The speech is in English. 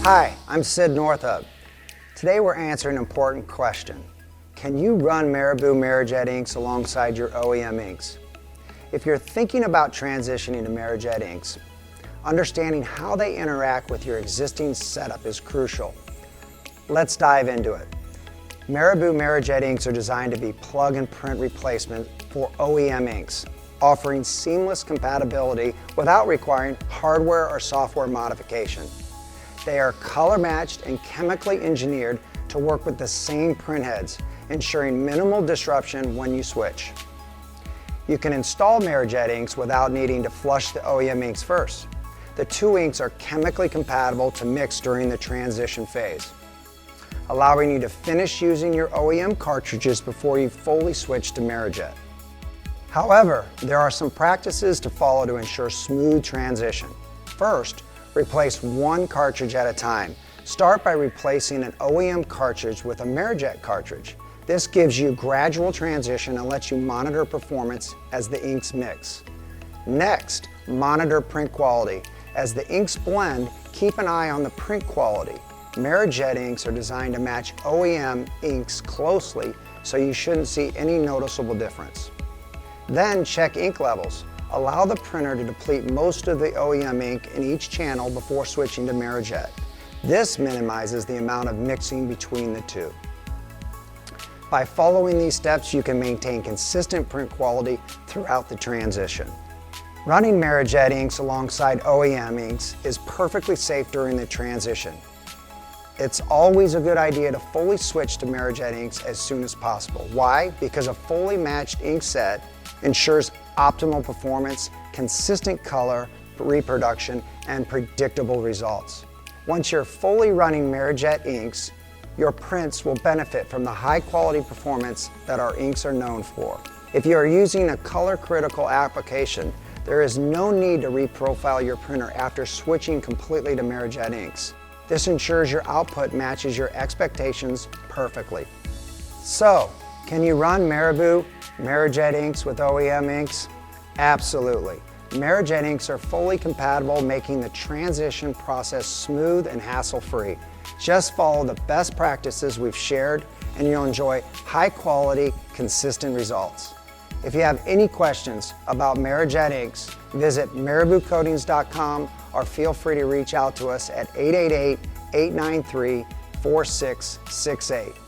Hi, I'm Sid Northup. Today we're answering an important question. Can you run Marabu MaraJet inks alongside your OEM inks? If you're thinking about transitioning to MaraJet inks, understanding how they interact with your existing setup is crucial. Let's dive into it. Marabu MaraJet inks are designed to be plug-and-print replacement for OEM inks, offering seamless compatibility without requiring hardware or software modification. They are color-matched and chemically engineered to work with the same print heads, ensuring minimal disruption when you switch. You can install MaraJet inks without needing to flush the OEM inks first. The two inks are chemically compatible to mix during the transition phase, allowing you to finish using your OEM cartridges before you fully switch to MaraJet. However, there are some practices to follow to ensure smooth transition. First, replace one cartridge at a time. Start by replacing an OEM cartridge with a MaraJet cartridge. This gives you gradual transition and lets you monitor performance as the inks mix. Next, monitor print quality. As the inks blend, keep an eye on the print quality. MaraJet inks are designed to match OEM inks closely, so you shouldn't see any noticeable difference. Then check ink levels. Allow the printer to deplete most of the OEM ink in each channel before switching to MaraJet. This minimizes the amount of mixing between the two. By following these steps, you can maintain consistent print quality throughout the transition. Running MaraJet inks alongside OEM inks is perfectly safe during the transition. It's always a good idea to fully switch to MaraJet inks as soon as possible. Why? Because a fully matched ink set ensures optimal performance, consistent color reproduction, and predictable results. Once you're fully running MaraJet inks, your prints will benefit from the high quality performance that our inks are known for. If you are using a color critical application, there is no need to reprofile your printer after switching completely to MaraJet inks. This ensures your output matches your expectations perfectly. So, can you run Marabu MaraJet inks with OEM inks? Absolutely. MaraJet inks are fully compatible, making the transition process smooth and hassle-free. Just follow the best practices we've shared and you'll enjoy high-quality, consistent results. If you have any questions about MaraJet inks, visit marabucoatings.com or feel free to reach out to us at 888-893-4668.